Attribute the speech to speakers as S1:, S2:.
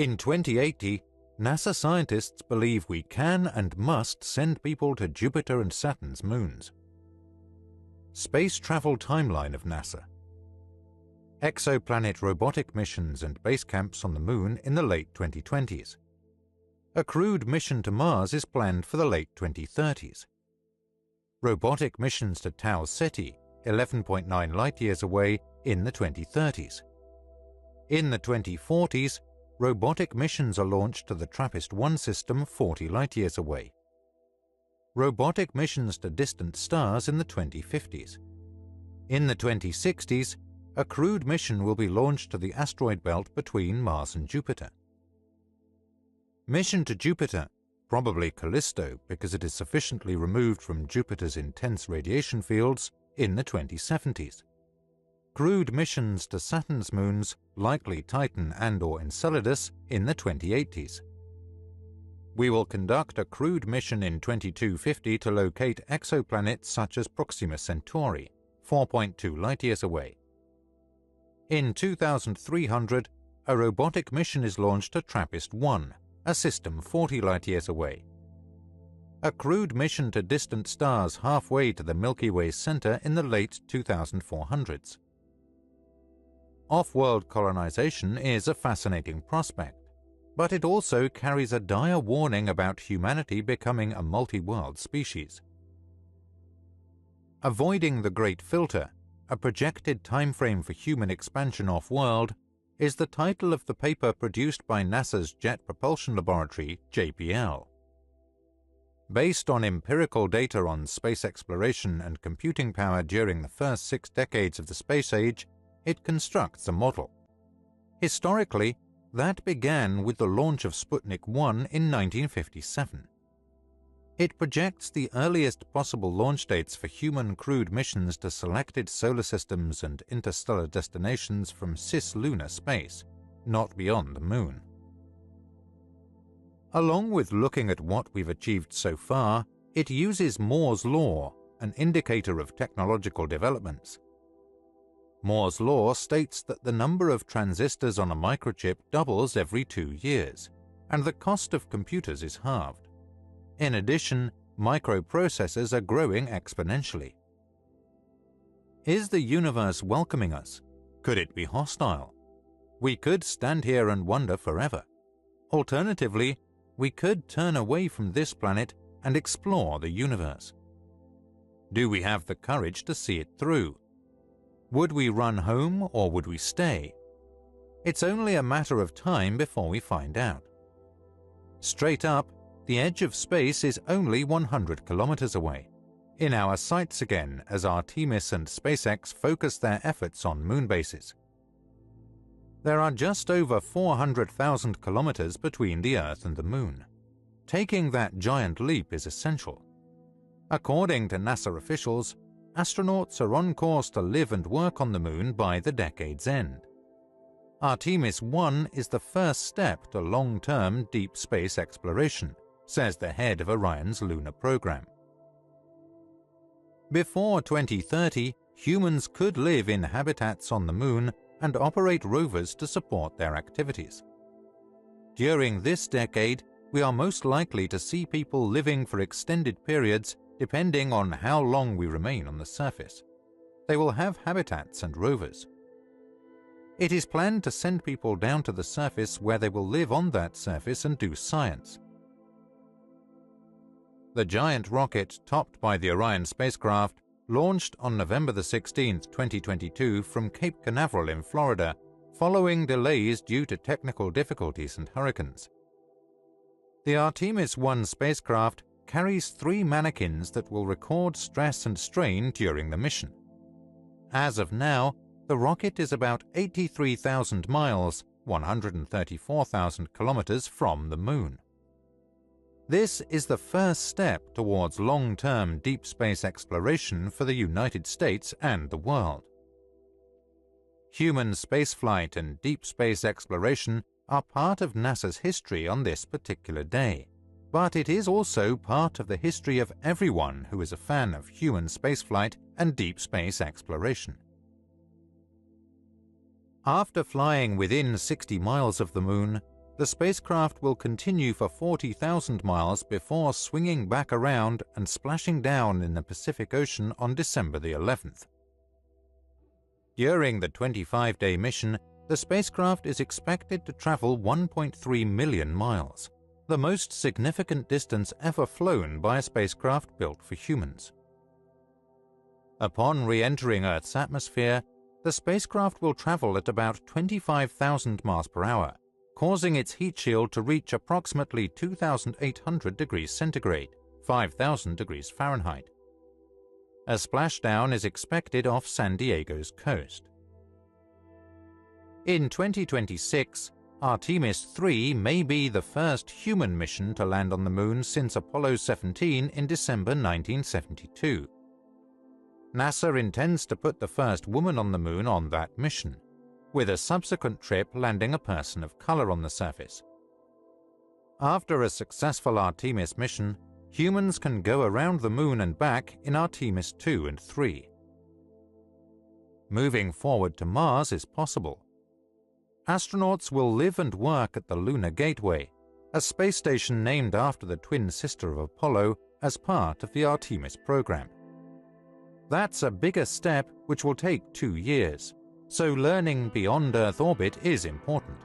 S1: In 2080, NASA scientists believe we can and must send people to Jupiter and Saturn's moons. Space travel timeline of NASA. Exoplanet robotic missions and base camps on the Moon in the late 2020s. A crewed mission to Mars is planned for the late 2030s. Robotic missions to Tau Ceti, 11.9 light-years away, in the 2030s. In the 2040s, robotic missions are launched to the TRAPPIST-1 system 40 light-years away. Robotic missions to distant stars in the 2050s. In the 2060s, a crewed mission will be launched to the asteroid belt between Mars and Jupiter. Mission to Jupiter, probably Callisto because it is sufficiently removed from Jupiter's intense radiation fields, in the 2070s. Crewed missions to Saturn's moons, likely Titan and/or Enceladus, in the 2080s. We will conduct a crewed mission in 2250 to locate exoplanets such as Proxima Centauri, 4.2 light-years away. In 2300, a robotic mission is launched to TRAPPIST-1, a system 40 light-years away. A crewed mission to distant stars halfway to the Milky Way's center in the late 2400s. Off-world colonization is a fascinating prospect, but it also carries a dire warning about humanity becoming a multi-world species. Avoiding the Great Filter, a projected timeframe for human expansion off-world, is the title of the paper produced by NASA's Jet Propulsion Laboratory, JPL. Based on empirical data on space exploration and computing power during the first 6 decades of the space age, it constructs a model. Historically, that began with the launch of Sputnik 1 in 1957. It projects the earliest possible launch dates for human crewed missions to selected solar systems and interstellar destinations from cislunar space, not beyond the Moon. Along with looking at what we've achieved so far, it uses Moore's law, an indicator of technological developments. Moore's law states that the number of transistors on a microchip doubles every 2 years, and the cost of computers is halved. In addition, microprocessors are growing exponentially. Is the universe welcoming us? Could it be hostile? We could stand here and wonder forever. Alternatively, we could turn away from this planet and explore the universe. Do we have the courage to see it through? Would we run home or would we stay? It's only a matter of time before we find out. Straight up, the edge of space is only 100 kilometers away, in our sights again as Artemis and SpaceX focus their efforts on moon bases. There are just over 400,000 kilometers between the Earth and the Moon. Taking that giant leap is essential. According to NASA officials, astronauts are on course to live and work on the Moon by the decade's end. Artemis 1 is the first step to long-term deep space exploration, says the head of Orion's lunar program. Before 2030, humans could live in habitats on the Moon and operate rovers to support their activities. During this decade, we are most likely to see people living for extended periods depending on how long we remain on the surface. They will have habitats and rovers. It is planned to send people down to the surface where they will live on that surface and do science. The giant rocket topped by the Orion spacecraft launched on November 16, 2022 from Cape Canaveral in Florida, following delays due to technical difficulties and hurricanes. The Artemis 1 spacecraft carries 3 mannequins that will record stress and strain during the mission. As of now, the rocket is about 83,000 miles, 134,000 kilometers from the Moon. This is the first step towards long-term deep space exploration for the United States and the world. Human spaceflight and deep space exploration are part of NASA's history on this particular day, but it is also part of the history of everyone who is a fan of human spaceflight and deep space exploration. After flying within 60 miles of the Moon, the spacecraft will continue for 40,000 miles before swinging back around and splashing down in the Pacific Ocean on December the 11th. During the 25-day mission, the spacecraft is expected to travel 1.3 million miles, the most significant distance ever flown by a spacecraft built for humans. Upon re-entering Earth's atmosphere, the spacecraft will travel at about 25,000 miles per hour, causing its heat shield to reach approximately 2,800 degrees centigrade, 5,000 degrees Fahrenheit. A splashdown is expected off San Diego's coast. In 2026, Artemis 3 may be the first human mission to land on the Moon since Apollo 17 in December 1972. NASA intends to put the first woman on the Moon on that mission, with a subsequent trip landing a person of color on the surface. After a successful Artemis mission, humans can go around the Moon and back in Artemis 2 and 3. Moving forward to Mars is possible. Astronauts will live and work at the Lunar Gateway, a space station named after the twin sister of Apollo, as part of the Artemis program. That's a bigger step which will take 2 years, so learning beyond Earth orbit is important.